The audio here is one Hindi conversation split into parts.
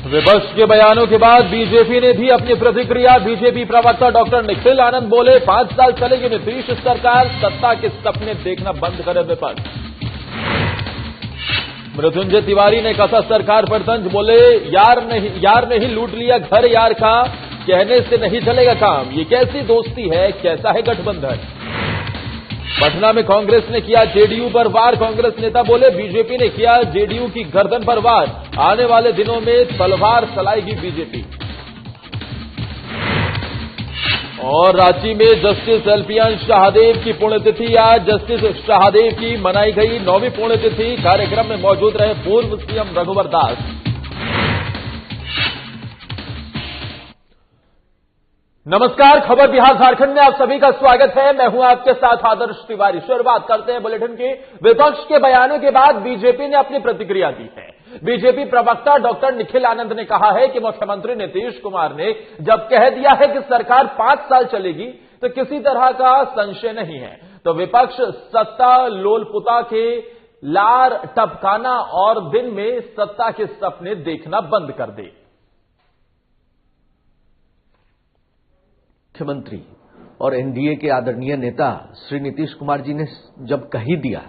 विपक्ष के बयानों के बाद बीजेपी ने भी अपनी प्रतिक्रिया। बीजेपी प्रवक्ता डॉक्टर निखिल आनंद बोले, 5 साल चलेगी नीतीश सरकार, सत्ता के सपने देखना बंद करे विपक्ष। मृत्युंजय तिवारी ने कसा सरकार पर तंज, बोले यार ने ही लूट लिया घर यार का, कहने से नहीं चलेगा काम, ये कैसी दोस्ती है, कैसा है गठबंधन। पटना में कांग्रेस ने किया जेडीयू पर वार। कांग्रेस नेता बोले, बीजेपी ने किया जेडीयू की गर्दन पर वार, आने वाले दिनों में तलवार चलाएगी बीजेपी। और रांची में जस्टिस एलपीएन शाहदेव की पुण्यतिथि। आज जस्टिस शाहदेव की मनाई गई 9वीं पुण्यतिथि। कार्यक्रम में मौजूद रहे पूर्व सीएम रघुवर दास। नमस्कार, खबर बिहार झारखंड में आप सभी का स्वागत है। मैं हूं आपके साथ आदर्श तिवारी। शुरुआत करते हैं बुलेटिन की। विपक्ष के बयानों के बाद बीजेपी ने अपनी प्रतिक्रिया दी है। बीजेपी प्रवक्ता डॉक्टर निखिल आनंद ने कहा है कि मुख्यमंत्री नीतीश कुमार ने जब कह दिया है कि सरकार 5 साल चलेगी तो किसी तरह का संशय नहीं है, तो विपक्ष सत्ता लोलपुता के लार टपकाना और दिन में सत्ता के सपने देखना बंद कर दे। मुख्यमंत्री और एनडीए के आदरणीय नेता श्री नीतीश कुमार जी ने जब कह ही दिया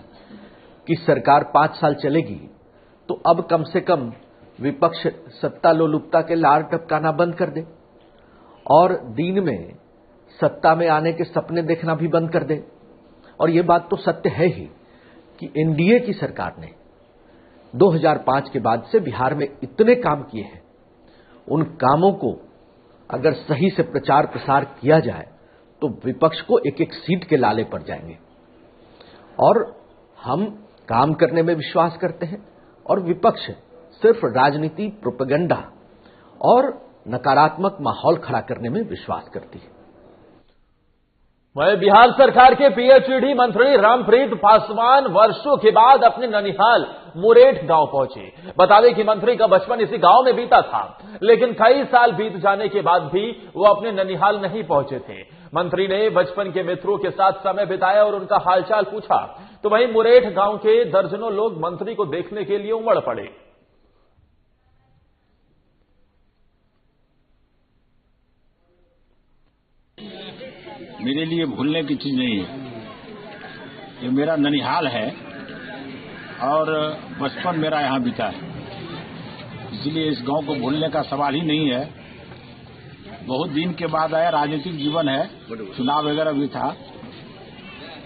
कि सरकार 5 साल चलेगी, तो अब कम से कम विपक्ष सत्ता लोलुपता के लार टपकाना बंद कर दे और दिन में सत्ता में आने के सपने देखना भी बंद कर दे। और यह बात तो सत्य है ही कि एनडीए की सरकार ने 2005 के बाद से बिहार में इतने काम किए हैं, उन कामों को अगर सही से प्रचार प्रसार किया जाए तो विपक्ष को एक एक सीट के लाले पड़ जाएंगे। और हम काम करने में विश्वास करते हैं और विपक्ष सिर्फ राजनीति, प्रोपेगेंडा और नकारात्मक माहौल खड़ा करने में विश्वास करती है। वहीं बिहार सरकार के पीएचईडी मंत्री रामप्रीत पासवान वर्षों के बाद अपने ननिहाल मुरेठ गांव पहुंचे। बता दें कि मंत्री का बचपन इसी गांव में बीता था, लेकिन कई साल बीत जाने के बाद भी वो अपने ननिहाल नहीं पहुंचे थे। मंत्री ने बचपन के मित्रों के साथ समय बिताया और उनका हालचाल पूछा, तो वहीं मुरेठ गांव के दर्जनों लोग मंत्री को देखने के लिए उमड़ पड़े। मेरे लिए भूलने की चीज नहीं है, ये मेरा ननिहाल है और बचपन मेरा यहाँ बीता है, इसलिए इस गांव को भूलने का सवाल ही नहीं है। बहुत दिन के बाद आया, राजनीतिक जीवन है, चुनाव वगैरह भी था,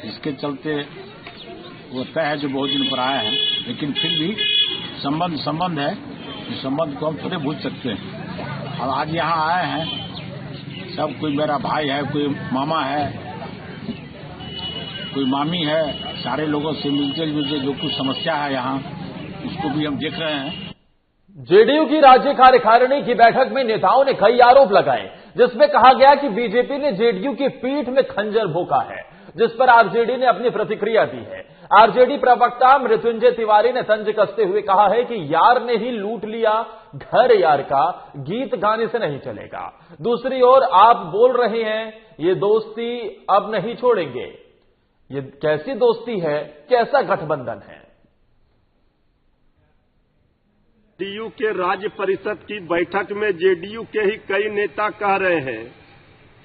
इसके चलते वो तय है जो बहुत दिन पर आए हैं, लेकिन फिर भी संबंध है, इस संबंध को हम थोड़े भूल सकते हैं। अब आज यहाँ आए हैं, सब कोई मेरा भाई है, कोई मामा है, कोई मामी है, सारे लोगों से मिलते जुलते जो कुछ समस्या है यहाँ उसको भी हम देख रहे हैं। जेडीयू की राज्य कार्यकारिणी की बैठक में नेताओं ने कई आरोप लगाए, जिसमें कहा गया कि बीजेपी ने जेडीयू की पीठ में खंजर भोंका है, जिस पर आरजेडी ने अपनी प्रतिक्रिया दी है। आरजेडी प्रवक्ता मृत्युंजय तिवारी ने तंज कसते हुए कहा है कि यार ने ही लूट लिया घर यार का, गीत गाने से नहीं चलेगा। दूसरी ओर आप बोल रहे हैं ये दोस्ती अब नहीं छोड़ेंगे, ये कैसी दोस्ती है, कैसा गठबंधन है। जेडीयू के राज्य परिषद की बैठक में जेडीयू के ही कई नेता कह रहे हैं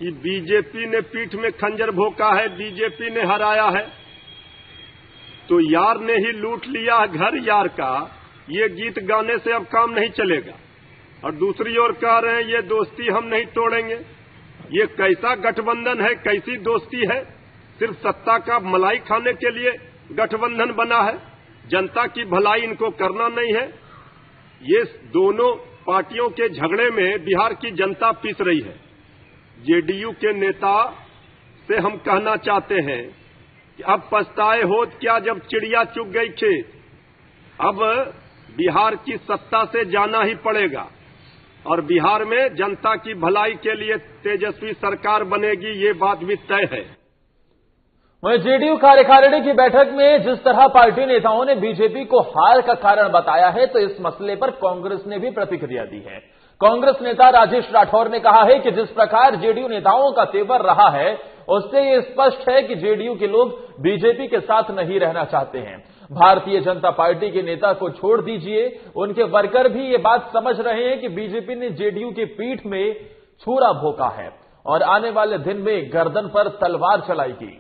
कि बीजेपी ने पीठ में खंजर भोंका है, बीजेपी ने हराया है, तो यार ने ही लूट लिया घर यार का, ये गीत गाने से अब काम नहीं चलेगा। और दूसरी ओर कह रहे हैं ये दोस्ती हम नहीं तोड़ेंगे। ये कैसा गठबंधन है, कैसी दोस्ती है? सिर्फ सत्ता का मलाई खाने के लिए गठबंधन बना है, जनता की भलाई इनको करना नहीं है। ये दोनों पार्टियों के झगड़े में बिहार की जनता पिस रही है। जेडीयू के नेता से हम कहना चाहते हैं कि अब पछताए होत क्या जब चिड़िया चुग गई खेत। अब बिहार की सत्ता से जाना ही पड़ेगा और बिहार में जनता की भलाई के लिए तेजस्वी सरकार बनेगी, ये बात भी तय है। वहीं जेडीयू कार्यकारिणी की बैठक में जिस तरह पार्टी नेताओं ने बीजेपी को हार का कारण बताया है, तो इस मसले पर कांग्रेस ने भी प्रतिक्रिया दी है। कांग्रेस नेता राजेश राठौर ने कहा है कि जिस प्रकार जेडीयू नेताओं का तेवर रहा है, उससे ये स्पष्ट है कि जेडीयू के लोग बीजेपी के साथ नहीं रहना चाहते हैं। भारतीय जनता पार्टी के नेता को छोड़ दीजिए, उनके वर्कर भी ये बात समझ रहे हैं कि बीजेपी ने जेडीयू की पीठ में छुरा भोंका है और आने वाले दिन में गर्दन पर तलवार चलाएगी।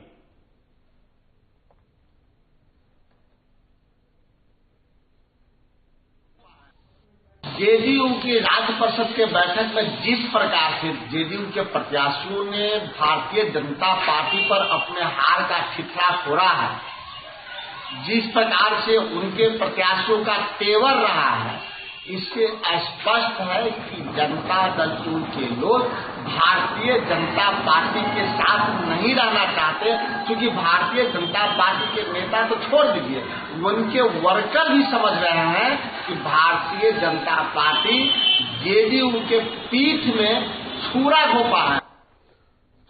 जेडीयू की राज्य परिषद के बैठक में जिस प्रकार से जेडीयू के प्रत्याशियों ने भारतीय जनता पार्टी पर अपने हार का ठिठुरा फोड़ा है, जिस प्रकार से उनके प्रत्याशियों का तेवर रहा है, इससे स्पष्ट है कि जनता दल के लोग भारतीय जनता पार्टी के साथ नहीं रहना चाहते, क्योंकि भारतीय जनता पार्टी के नेता तो छोड़ दीजिए, उनके वर्कर भी समझ रहे हैं कि भारतीय जनता पार्टी जेडीयू के पीठ में छुरा घोंपा है।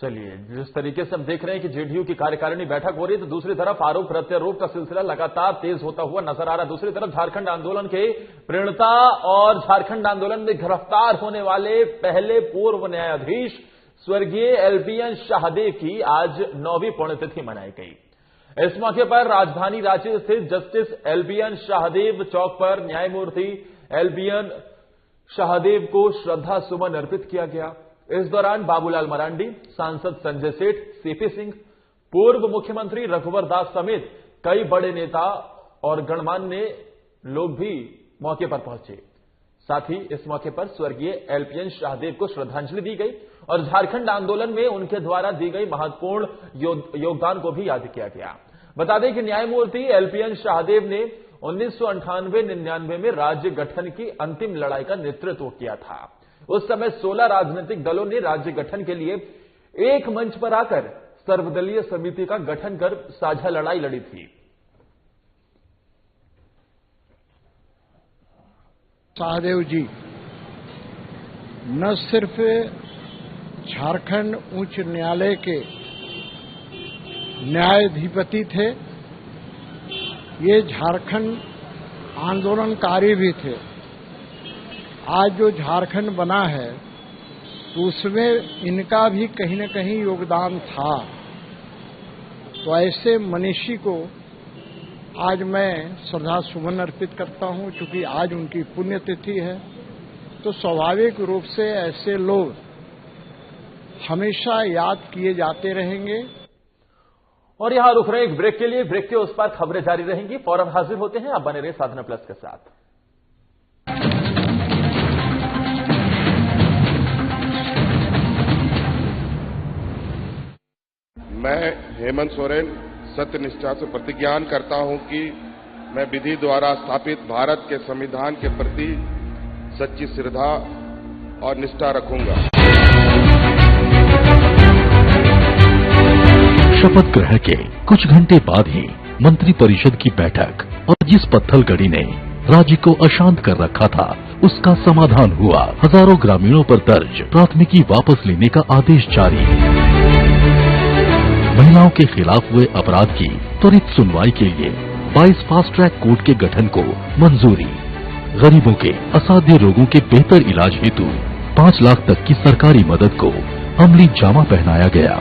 चलिए, जिस तरीके से हम देख रहे हैं कि जेडीयू की कार्यकारिणी बैठक हो रही है, तो दूसरी तरफ आरोप प्रत्यारोप का सिलसिला लगातार तेज होता हुआ नजर आ रहा है। दूसरी तरफ झारखंड आंदोलन के प्रणेता और झारखंड आंदोलन में गिरफ्तार होने वाले पहले पूर्व न्यायाधीश स्वर्गीय एलबीएन शाहदेव की आज 9वीं पुण्यतिथि मनाई गई। इस मौके पर राजधानी रांची स्थित जस्टिस एलबीएन शाहदेव चौक पर न्यायमूर्ति एलबीएन शाहदेव को श्रद्धा सुमन अर्पित किया गया। इस दौरान बाबूलाल मरांडी, सांसद संजय सेठ, सीपी सिंह, पूर्व मुख्यमंत्री रघुवर दास समेत कई बड़े नेता और गणमान्य लोग भी मौके पर पहुंचे। साथ ही इस मौके पर स्वर्गीय एलबीएन शाहदेव को श्रद्धांजलि दी गई और झारखंड आंदोलन में उनके द्वारा दी गई महत्वपूर्ण योगदान को भी याद किया गया। बता दें कि न्यायमूर्ति एलबीएन शाहदेव ने 1998-99 में राज्य गठन की अंतिम लड़ाई का नेतृत्व किया था। उस समय 16 राजनीतिक दलों ने राज्य गठन के लिए एक मंच पर आकर सर्वदलीय समिति का गठन कर साझा लड़ाई लड़ी थी। शाहदेव जी न सिर्फ झारखंड उच्च न्यायालय के न्यायाधिपति थे, ये झारखंड आंदोलनकारी भी थे। आज जो झारखंड बना है उसमें इनका भी कहीं न कहीं योगदान था। तो ऐसे मनीषी को आज मैं श्रद्धा सुमन अर्पित करता हूं। चूंकि आज उनकी पुण्यतिथि है, तो स्वाभाविक रूप से ऐसे लोग हमेशा याद किए जाते रहेंगे। और यहां रुक रहे एक ब्रेक के लिए। ब्रेक के उस पार खबरें जारी रहेंगी, फौरन हाजिर होते हैं। आप बने रहे साधना प्लस के साथ। मैं हेमंत सोरेन सत्यनिष्ठा से प्रतिज्ञान करता हूं कि मैं विधि द्वारा स्थापित भारत के संविधान के प्रति सच्ची श्रद्धा और निष्ठा रखूंगा। शपथ ग्रहण के कुछ घंटे बाद ही मंत्रिपरिषद की बैठक और जिस पत्थलगड़ी ने राज्य को अशांत कर रखा था, उसका समाधान हुआ। हजारों ग्रामीणों पर दर्ज प्राथमिकी वापस लेने का आदेश जारी। महिलाओं के खिलाफ हुए अपराध की त्वरित सुनवाई के लिए 22 फास्ट ट्रैक कोर्ट के गठन को मंजूरी। गरीबों के असाध्य रोगों के बेहतर इलाज हेतु 5 लाख तक की सरकारी मदद को अमली जामा पहनाया गया।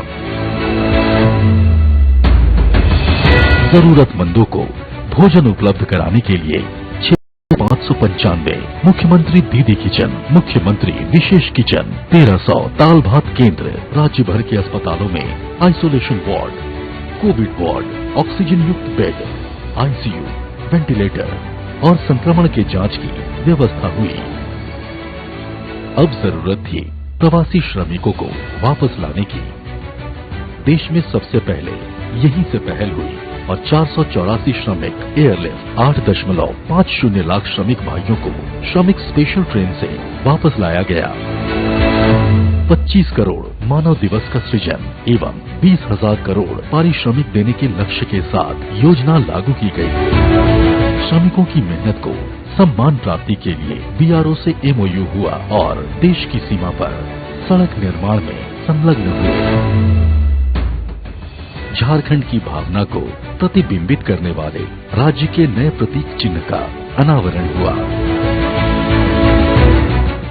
जरूरतमंदों को भोजन उपलब्ध कराने के लिए 595 मुख्यमंत्री दीदी किचन, मुख्यमंत्री विशेष किचन, 1300 दाल भात केंद्र, राज्य भर के अस्पतालों में isolation ward, Covid ward, oxygen युक्त बेड, आईसीयू, वेंटिलेटर और संक्रमण के जांच की व्यवस्था हुई। अब जरूरत थी प्रवासी श्रमिकों को वापस लाने की। देश में सबसे पहले यहीं से पहल हुई और 484 श्रमिक एयरलिफ्ट 8.50 लाख श्रमिक भाइयों को श्रमिक स्पेशल ट्रेन से वापस लाया गया। 25 करोड़ मानव दिवस का सृजन एवं 20,000 करोड़ पारिश्रमिक देने के लक्ष्य के साथ योजना लागू की गई। श्रमिकों की मेहनत को सम्मान प्राप्ति के लिए बीआरओ से एमओयू हुआ और देश की सीमा पर सड़क निर्माण में संलग्न हुए। झारखंड की भावना को प्रतिबिंबित करने वाले राज्य के नए प्रतीक चिन्ह का अनावरण हुआ।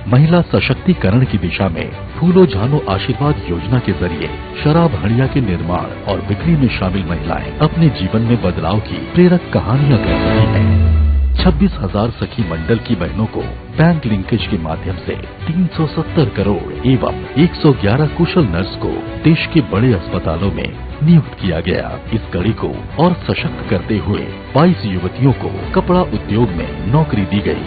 महिला सशक्तिकरण की दिशा में फूलो झानो आशीर्वाद योजना के जरिए शराब हड़िया के निर्माण और बिक्री में शामिल महिलाएं अपने जीवन में बदलाव की प्रेरक कहानियां कह रही हैं। 26,000 सखी मंडल की बहनों को बैंक लिंकेज के माध्यम से 370 करोड़ एवं 111 कुशल नर्स को देश के बड़े अस्पतालों में नियुक्त किया गया। इस कड़ी को और सशक्त करते हुए 22 युवतियों को कपड़ा उद्योग में नौकरी दी गई।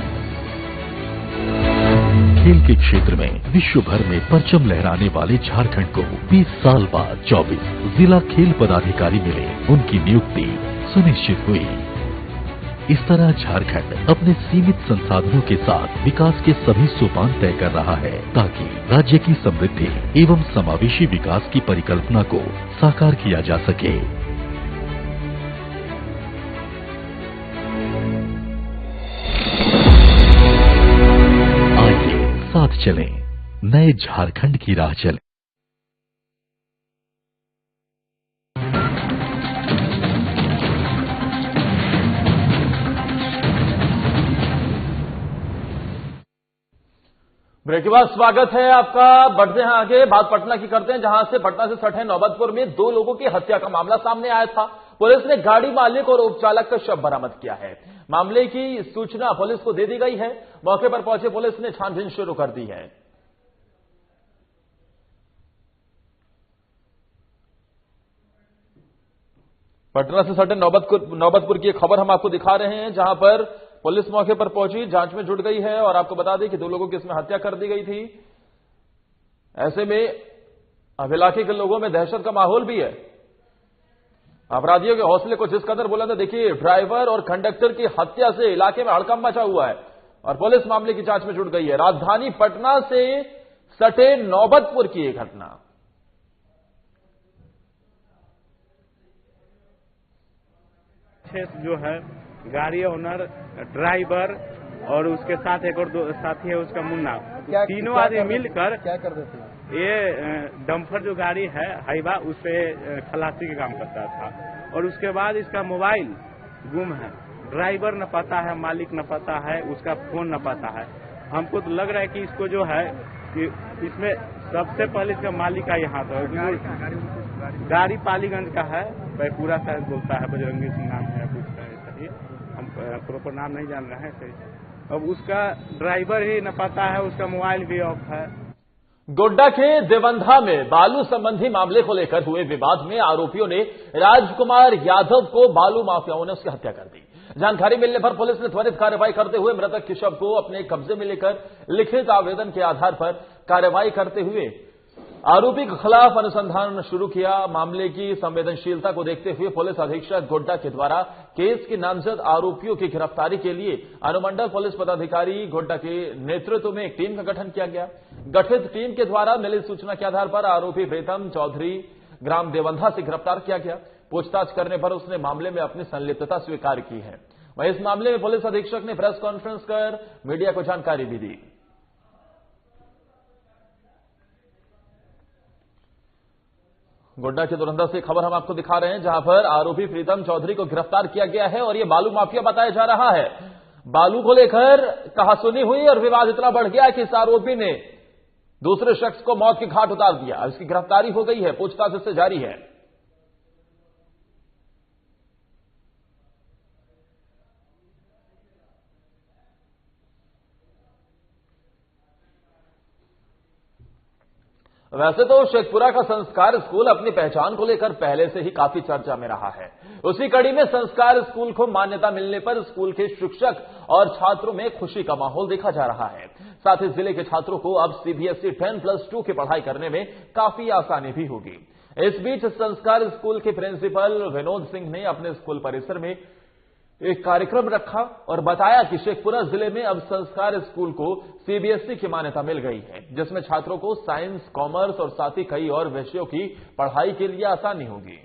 खेल के क्षेत्र में विश्व भर में परचम लहराने वाले झारखंड को 20 साल बाद 24 जिला खेल पदाधिकारी मिले, उनकी नियुक्ति सुनिश्चित हुई। इस तरह झारखंड अपने सीमित संसाधनों के साथ विकास के सभी सोपान तय कर रहा है ताकि राज्य की समृद्धि एवं समावेशी विकास की परिकल्पना को साकार किया जा सके। आइए साथ चलें, नए झारखंड की राह चलें। ब्रेक के बाद स्वागत है आपका। बढ़ते हैं आगे, बात पटना की करते हैं, जहां से पटना से सटे नौबतपुर में 2 लोगों की हत्या का मामला सामने आया था। पुलिस ने गाड़ी मालिक और उपचालक का शव बरामद किया है। मामले की सूचना पुलिस को दे दी गई है। मौके पर पहुंचे पुलिस ने छानबीन शुरू कर दी है। पटना से सटे नौबतपुर की एक खबर हम आपको दिखा रहे हैं, जहां पर पुलिस मौके पर पहुंची, जांच में जुट गई है और आपको बता दें कि 2 लोगों की इसमें हत्या कर दी गई थी। ऐसे में अब इलाके के लोगों में दहशत का माहौल भी है। अपराधियों के हौसले को जिस कदर बुलंद है, देखिए ड्राइवर और कंडक्टर की हत्या से इलाके में हड़कंप मचा हुआ है और पुलिस मामले की जांच में जुट गई है। राजधानी पटना से सटे नौबतपुर की एक घटना। जो है गाड़ी ओनर, ड्राइवर और उसके साथ एक और साथी है उसका मुन्ना, तीनों आदमी मिलकर क्या कर देते हैं? ये डंपर जो गाड़ी है हाईवा, उस पे खलासी का काम करता था और उसके बाद इसका मोबाइल गुम है। ड्राइवर न पता है, मालिक न पता है, उसका फोन न पता है। हमको तो लग रहा है कि इसको जो है कि इसमें सबसे पहले इसका मालिक का यहाँ था। गाड़ी पालीगंज का है, बैकुरा शायद बोलता है, बजरंगी सिंह नाम है कुछ सही, हम प्रॉपर नाम नहीं जान रहे हैं सही। अब उसका ड्राइवर ही न पता है, उसका मोबाइल भी ऑफ है। गोड्डा के देवंधा में बालू संबंधी मामले को लेकर हुए विवाद में आरोपियों ने राजकुमार यादव को बालू माफियाओं ने उसकी हत्या कर दी। जानकारी मिलने पर पुलिस ने त्वरित कार्रवाई करते हुए मृतक के शव को अपने कब्जे में लेकर लिखित आवेदन के आधार पर कार्रवाई करते हुए आरोपी के खिलाफ अनुसंधान शुरू किया। मामले की संवेदनशीलता को देखते हुए पुलिस अधीक्षक गोड्डा के द्वारा केस के नामजद आरोपियों की गिरफ्तारी के लिए अनुमंडल पुलिस पदाधिकारी गोड्डा के नेतृत्व में एक टीम का गठन किया गया। गठित टीम के द्वारा मिली सूचना के आधार पर आरोपी प्रीतम चौधरी ग्राम देवंधा से गिरफ्तार किया गया। पूछताछ करने पर उसने मामले में अपनी संलिप्तता स्वीकार की है। वहीं इस मामले में पुलिस अधीक्षक ने प्रेस कॉन्फ्रेंस कर मीडिया को जानकारी भी दी। गोड्डा के दुरंदा से खबर हम आपको दिखा रहे हैं, जहां पर आरोपी प्रीतम चौधरी को गिरफ्तार किया गया है और यह बालू माफिया बताया जा रहा है। बालू को लेकर कहासुनी हुई और विवाद इतना बढ़ गया कि इस आरोपी ने दूसरे शख्स को मौत के घाट उतार दिया। इसकी गिरफ्तारी हो गई है, पूछताछ इससे जारी है। वैसे तो शेखपुरा का संस्कार स्कूल अपनी पहचान को लेकर पहले से ही काफी चर्चा में रहा है। उसी कड़ी में संस्कार स्कूल को मान्यता मिलने पर स्कूल के शिक्षक और छात्रों में खुशी का माहौल देखा जा रहा है। साथ ही जिले के छात्रों को अब सीबीएसई 10+2 की पढ़ाई करने में काफी आसानी भी होगी। इस बीच संस्कार स्कूल के प्रिंसिपल विनोद सिंह ने अपने स्कूल परिसर में एक कार्यक्रम रखा और बताया कि शेखपुरा जिले में अब संस्कार स्कूल को सीबीएसई की मान्यता मिल गई है, जिसमें छात्रों को साइंस, कॉमर्स और साथ ही कई और विषयों की पढ़ाई के लिए आसानी होगी।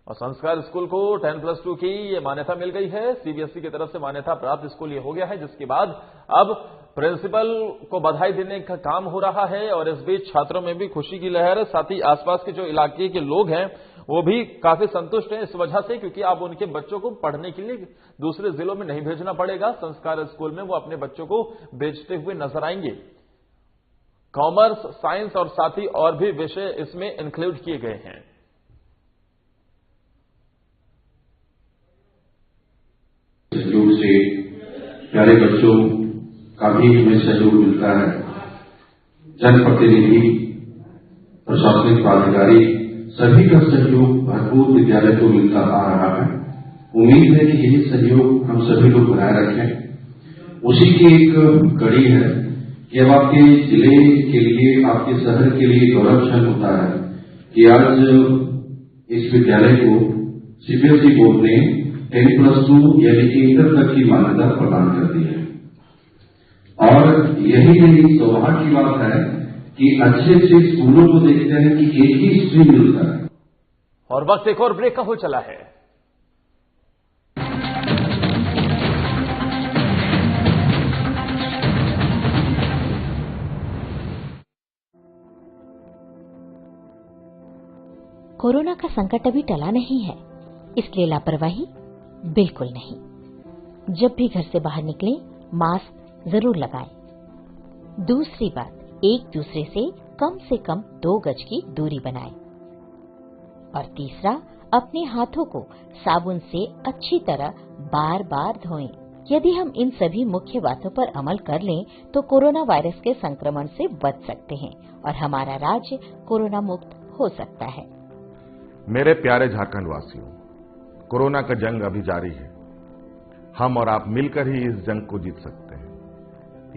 और संस्कार स्कूल को 10+2 की ये मान्यता मिल गई है। सीबीएसई की तरफ से मान्यता प्राप्त स्कूल ये हो गया है, जिसके बाद अब प्रिंसिपल को बधाई देने का काम हो रहा है और इस बीच छात्रों में भी खुशी की लहर है। साथ ही आसपास के जो इलाके के लोग हैं वो भी काफी संतुष्ट हैं इस वजह से, क्योंकि अब उनके बच्चों को पढ़ने के लिए दूसरे जिलों में नहीं भेजना पड़ेगा। संस्कार स्कूल में वो अपने बच्चों को भेजते हुए नजर आएंगे। कॉमर्स, साइंस और साथ ही और भी विषय इसमें इंक्लूड किए गए हैं। सहयोग से प्यारे बच्चों का भी हमें सहयोग मिलता है। जनप्रतिनिधि, प्रशासनिक पदाधिकारी सभी का सहयोग भरपूर विद्यालय को मिलता आ रहा है। उम्मीद है कि यही सहयोग हम सभी लोग बनाए रखें। उसी की एक कड़ी है कि अब आपके जिले के लिए, आपके शहर के लिए गौरव क्षण होता है कि आज इस विद्यालय को सीबीएसई बोर्ड ने 10+2 यानी कि इंटर तक की मान्यता प्रदान कर दी है। और यही नहीं, सौभाग्य की बात है कि अच्छे अच्छे स्कूलों को देखते हैं कि एक ही स्ट्रीम मिलता है। और वक्त एक और ब्रेक का हो चला है। कोरोना का संकट अभी टला नहीं है, इसलिए लापरवाही बिल्कुल नहीं। जब भी घर से बाहर निकलें, मास्क जरूर लगाएं। दूसरी बात, एक दूसरे से कम 2 गज की दूरी बनाएं। और तीसरा, अपने हाथों को साबुन से अच्छी तरह बार बार धोएं। यदि हम इन सभी मुख्य बातों पर अमल कर लें तो कोरोना वायरस के संक्रमण से बच सकते हैं और हमारा राज्य कोरोना मुक्त हो सकता है। मेरे प्यारे झारखंड वासियों, कोरोना का जंग अभी जारी है। हम और आप मिलकर ही इस जंग को जीत सकते हैं।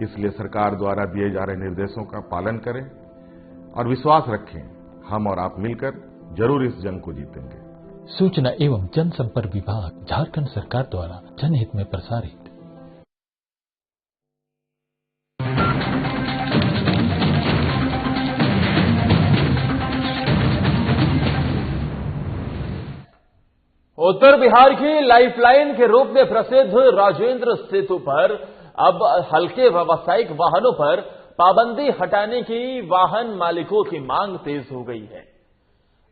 इसलिए सरकार द्वारा दिए जा रहे निर्देशों का पालन करें और विश्वास रखें, हम और आप मिलकर जरूर इस जंग को जीतेंगे। सूचना एवं जनसंपर्क विभाग, झारखंड सरकार द्वारा जनहित में प्रसारित। उत्तर बिहार की लाइफलाइन के रूप में प्रसिद्ध राजेंद्र सेतु पर अब हल्के व्यावसायिक वाहनों पर पाबंदी हटाने की वाहन मालिकों की मांग तेज हो गई है।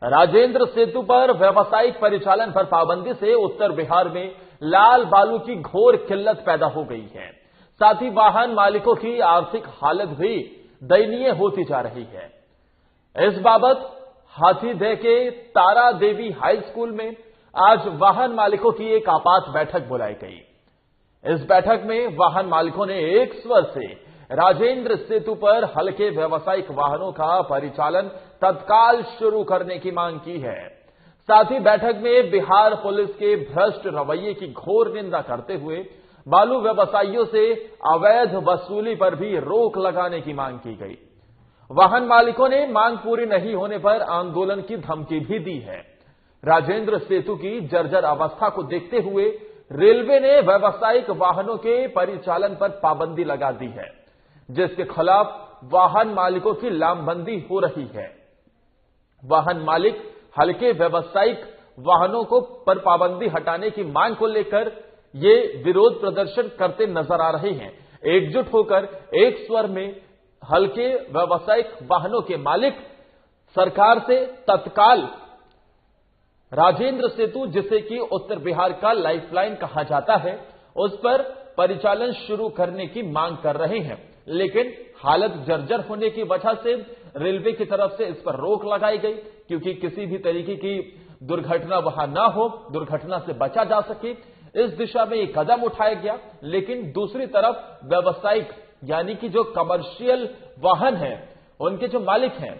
राजेंद्र सेतु पर व्यावसायिक परिचालन पर पाबंदी से उत्तर बिहार में लाल बालू की घोर किल्लत पैदा हो गई है। साथ ही वाहन मालिकों की आर्थिक हालत भी दयनीय होती जा रही है। इस बाबत हाथीदह के तारा देवी हाई स्कूल में आज वाहन मालिकों की एक आपात बैठक बुलाई गई। इस बैठक में वाहन मालिकों ने एक स्वर से राजेंद्र सेतु पर हल्के व्यावसायिक वाहनों का परिचालन तत्काल शुरू करने की मांग की है। साथ ही बैठक में बिहार पुलिस के भ्रष्ट रवैये की घोर निंदा करते हुए बालू व्यवसायियों से अवैध वसूली पर भी रोक लगाने की मांग की गई। वाहन मालिकों ने मांग पूरी नहीं होने पर आंदोलन की धमकी भी दी है। राजेंद्र सेतु की जर्जर अवस्था को देखते हुए रेलवे ने व्यावसायिक वाहनों के परिचालन पर पाबंदी लगा दी है, जिसके खिलाफ वाहन मालिकों की लामबंदी हो रही है। वाहन मालिक हल्के व्यावसायिक वाहनों को पर पाबंदी हटाने की मांग को लेकर ये विरोध प्रदर्शन करते नजर आ रहे हैं। एकजुट होकर एक स्वर में हल्के व्यावसायिक वाहनों के मालिक सरकार से तत्काल राजेंद्र सेतु, जिसे कि उत्तर बिहार का लाइफलाइन कहा जाता है, उस पर परिचालन शुरू करने की मांग कर रहे हैं। लेकिन हालत जर्जर होने की वजह से रेलवे की तरफ से इस पर रोक लगाई गई, क्योंकि किसी भी तरीके की दुर्घटना वहां ना हो, दुर्घटना से बचा जा सके, इस दिशा में एक कदम उठाया गया। लेकिन दूसरी तरफ व्यावसायिक यानी कि जो कमर्शियल वाहन है, उनके जो मालिक हैं,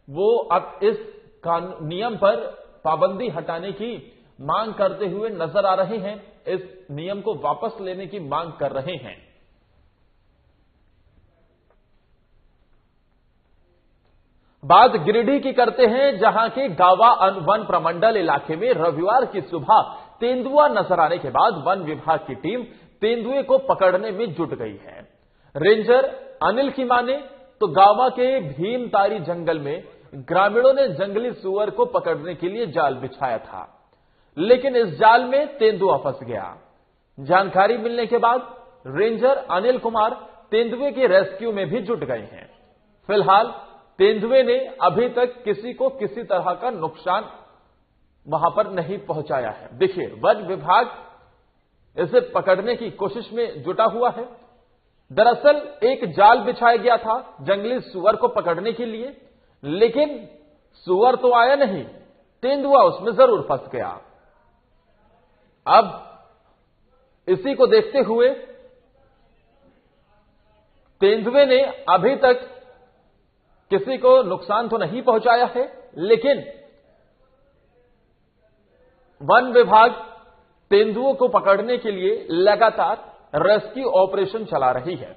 वो अब इस नियम पर पाबंदी हटाने की मांग करते हुए नजर आ रहे हैं। इस नियम को वापस लेने की मांग कर रहे हैं। बात गिरिडीह की करते हैं, जहां के गावा वन प्रमंडल इलाके में रविवार की सुबह तेंदुआ नजर आने के बाद वन विभाग की टीम तेंदुए को पकड़ने में जुट गई है। रेंजर अनिल की माने तो गावा के भीमतारी जंगल में ग्रामीणों ने जंगली सुअर को पकड़ने के लिए जाल बिछाया था, लेकिन इस जाल में तेंदुआ फंस गया। जानकारी मिलने के बाद रेंजर अनिल कुमार तेंदुए के रेस्क्यू में भी जुट गए हैं। फिलहाल तेंदुए ने अभी तक किसी को किसी तरह का नुकसान वहां पर नहीं पहुंचाया है। देखिए, वन विभाग इसे पकड़ने की कोशिश में जुटा हुआ है। दरअसल एक जाल बिछाया गया था जंगली सुअर को पकड़ने के लिए, लेकिन सुअर तो आया नहीं, तेंदुआ उसमें जरूर फंस गया। अब इसी को देखते हुए तेंदुए ने अभी तक किसी को नुकसान तो नहीं पहुंचाया है, लेकिन वन विभाग तेंदुओं को पकड़ने के लिए लगातार रेस्क्यू ऑपरेशन चला रही है।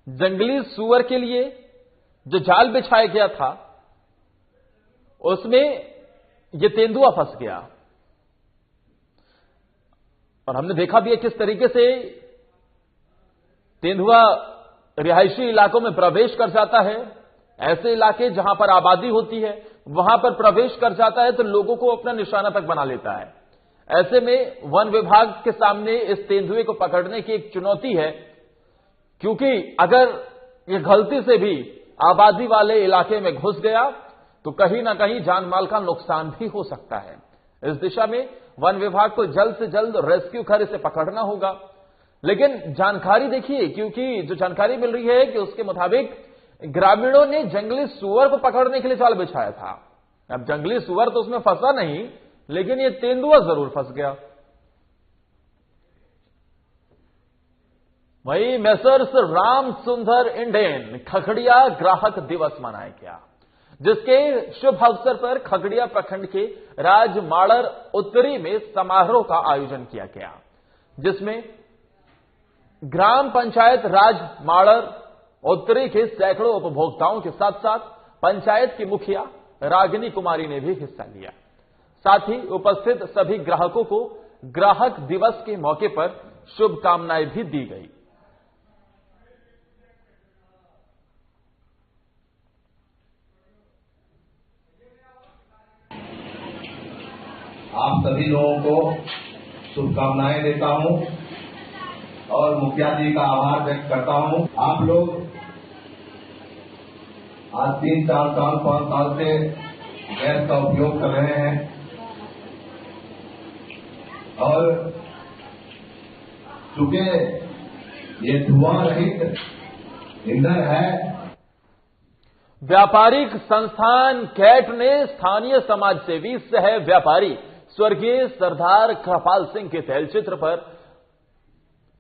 जंगली सुअर के लिए जो जाल बिछाया गया था उसमें यह तेंदुआ फंस गया, और हमने देखा भी है किस तरीके से तेंदुआ रिहायशी इलाकों में प्रवेश कर जाता है। ऐसे इलाके जहां पर आबादी होती है वहां पर प्रवेश कर जाता है तो लोगों को अपना निशाना तक बना लेता है। ऐसे में वन विभाग के सामने इस तेंदुए को पकड़ने की एक चुनौती है, क्योंकि अगर ये गलती से भी आबादी वाले इलाके में घुस गया तो कहीं ना कहीं जान माल का नुकसान भी हो सकता है। इस दिशा में वन विभाग को जल्द से जल्द रेस्क्यू कर इसे पकड़ना होगा। लेकिन जानकारी देखिए, क्योंकि जो जानकारी मिल रही है कि उसके मुताबिक ग्रामीणों ने जंगली सुअर को पकड़ने के लिए जाल बिछाया था। अब जंगली सुअर तो उसमें फंसा नहीं, लेकिन यह तेंदुआ जरूर फंस गया। वहीं मेसर्स राम सुंदर इंडेन खगड़िया ग्राहक दिवस मनाया गया, जिसके शुभ अवसर पर खगड़िया प्रखंड के राजमाड़र उत्तरी में समारोह का आयोजन किया गया, जिसमें ग्राम पंचायत राजमाड़र उत्तरी के सैकड़ों उपभोक्ताओं के साथ साथ पंचायत की मुखिया रागिनी कुमारी ने भी हिस्सा लिया। साथ ही उपस्थित सभी ग्राहकों को ग्राहक दिवस के मौके पर शुभकामनाएं भी दी गई। आप सभी लोगों को शुभकामनाएं देता हूं और मुखिया जी का आभार व्यक्त करता हूं। आप लोग आज 3, 4 साल 5 साल से गैस का उपयोग कर रहे हैं और चूंकि ये धुआं रहित ईंधन है। व्यापारिक संस्थान कैट ने स्थानीय समाज सेवी सह व्यापारी स्वर्गीय सरदार कृपाल सिंह के तैलचित्र पर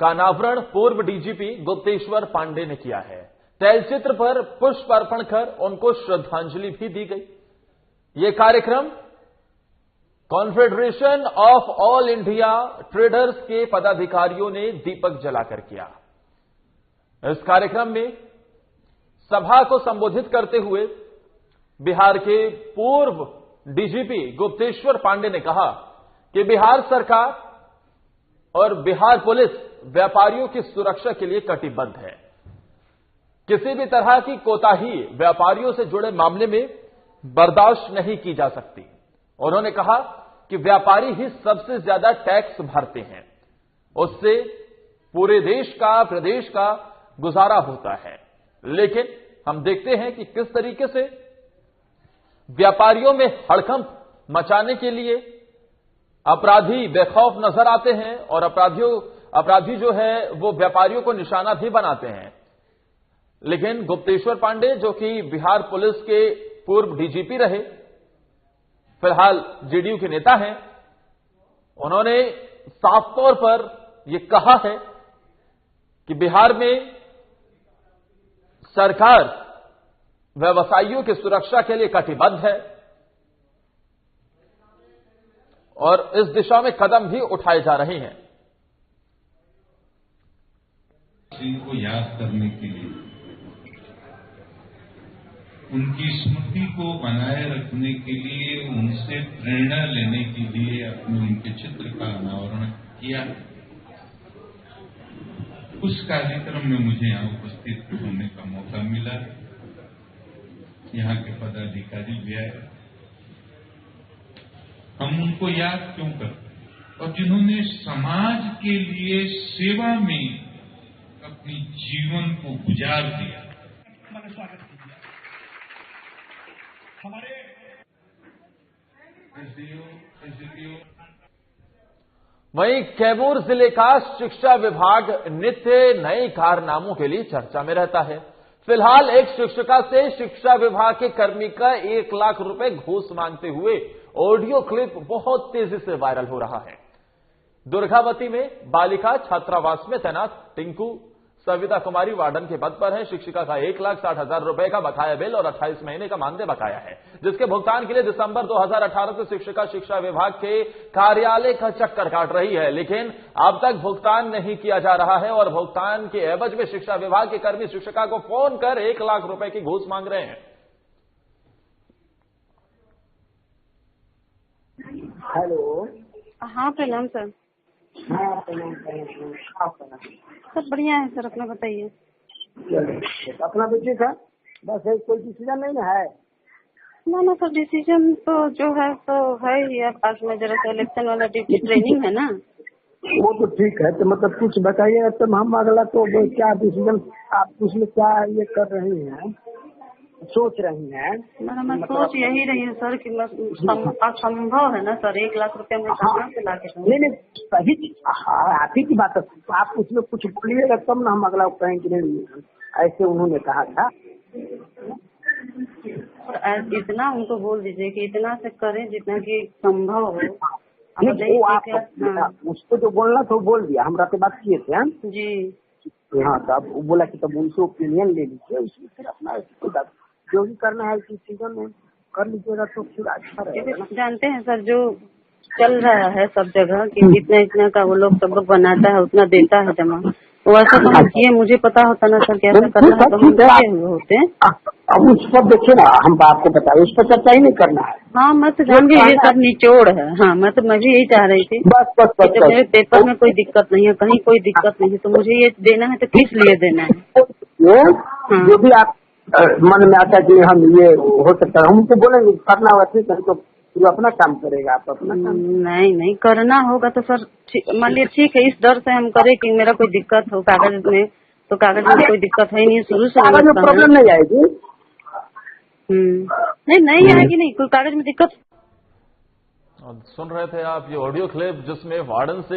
का अनावरण पूर्व डीजीपी गुप्तेश्वर पांडे ने किया है। तैलचित्र पर पुष्प अर्पण कर उनको श्रद्धांजलि भी दी गई। यह कार्यक्रम confederation of all India traders के पदाधिकारियों ने दीपक जलाकर किया। इस कार्यक्रम में सभा को संबोधित करते हुए बिहार के पूर्व डीजीपी गुप्तेश्वर पांडे ने कहा कि बिहार सरकार और बिहार पुलिस व्यापारियों की सुरक्षा के लिए कटिबद्ध है। किसी भी तरह की कोताही व्यापारियों से जुड़े मामले में बर्दाश्त नहीं की जा सकती। उन्होंने कहा कि व्यापारी ही सबसे ज्यादा टैक्स भरते हैं, उससे पूरे देश का प्रदेश का गुजारा होता है। लेकिन हम देखते हैं कि किस तरीके से व्यापारियों में हड़कंप मचाने के लिए अपराधी बेखौफ नजर आते हैं और अपराधी जो है वो व्यापारियों को निशाना भी बनाते हैं। लेकिन गुप्तेश्वर पांडे, जो कि बिहार पुलिस के पूर्व डीजीपी रहे, फिलहाल जेडीयू के नेता हैं, उन्होंने साफ तौर पर यह कहा है कि बिहार में सरकार व्यवसायियों की सुरक्षा के लिए कटिबद्ध है और इस दिशा में कदम भी उठाए जा रहे हैं। को याद करने के लिए, उनकी स्मृति को बनाए रखने के लिए, उनसे प्रेरणा लेने के लिए अपने उनके चित्र का अनावरण किया। उस कार्यक्रम में मुझे यहाँ उपस्थित होने का मौका मिला। यहाँ के पदाधिकारी भी आए। हम उनको याद क्यों करते हैं? और जिन्होंने समाज के लिए सेवा में अपनी जीवन को गुजार दिया। हमारे वहीं कैमूर जिले का शिक्षा विभाग नित्य नए कारनामों के लिए चर्चा में रहता है। फिलहाल एक शिक्षिका से शिक्षा विभाग के कर्मी का 1 लाख रुपए घूस मांगते हुए ऑडियो क्लिप बहुत तेजी से वायरल हो रहा है। दुर्गावती में बालिका छात्रावास में तैनात टिंकू सविता कुमारी वार्डन के पद पर है। शिक्षिका का 1,60,000 रुपए का बकाया बिल और 28 महीने का मानदेय बकाया है, जिसके भुगतान के लिए दिसंबर 2018 से शिक्षिका शिक्षा विभाग के कार्यालय का चक्कर काट रही है, लेकिन अब तक भुगतान नहीं किया जा रहा है और भुगतान के एवज में शिक्षा विभाग के कर्मी शिक्षिका को फोन कर 1 लाख रुपए की घूस मांग रहे हैं। हेलो, हाँ प्रणाम सर। हाँ प्रणाम। सब बढ़िया है सर, अपना बताइए। अपना भी ठीक है, बस है, कोई डिसीजन नहीं ना है? ना सर, डिसीजन तो जो है तो है ही। अब पास में जरा सा इलेक्शन वाला ड्यूटी ट्रेनिंग है ना, वो तो ठीक है। तो मतलब कुछ बताइए, तब हम अगला तो क्या डिसीजन आप उसमें क्या ये कर रही हैं, सोच रही हैं? मैं सोच यही रही हूँ सर कि असंभव है ना सर, 1 लाख रुपया में कहाँ से ला के दूँ? नहीं सही, हाँ आप ही की बात है। आप उसमें कुछ बोलिएगा तब ना हम अगला कहेंगे नहीं, ऐसे उन्होंने कहा था। इतना उनको बोल दीजिए कि इतना से करें जितना कि संभव हो। उसको जो बोलना था वो बोल दिया, हमरा से बात किए थे जी। हाँ, तब वो बोला कि तब उनसे ओपिनियन ले लीजिए, उसमें फिर अपना जो भी करना है किस सीजन में कर लीजिएगा तो फिर अच्छा रहेगा। जानते हैं सर, जो चल रहा है सब जगह कि जितना इतना का वो लोग सब लोग बनाता है उतना देता है जमा, तो ऐसा तो हम किए, मुझे पता होता ना सर कैसा करना है तो हम किए हुए होते हैं। अब उस पर देखिए ना, हम आपको बताए उस पर चर्चा ही नहीं करना है। हाँ मैं तो जान गई, ये सब निचोड़ है। हाँ मैं भी यही चाह रही थी। बस जब मेरे पेपर में कोई दिक्कत नहीं है, कहीं कोई दिक्कत नहीं है, तो मुझे ये देना है तो किस लिए देना है? जो भी आप मन में आता है कि हम ये हो सकता है, हम तो बोलेंगे करना होगा, ठीक है, तो तू अपना काम करेगा, आप अपना काम। नहीं करना होगा तो सर मान लिया ठीक है, इस डर से हम करें कि मेरा कोई दिक्कत हो कागज में, तो कागज में कोई दिक्कत है नहीं, शुरू से प्रॉब्लम नहीं आएगी। नहीं आएगी, नहीं कोई कागज में दिक्कत। सुन रहे थे आप ये ऑडियो क्लिप जिसमें वार्डन से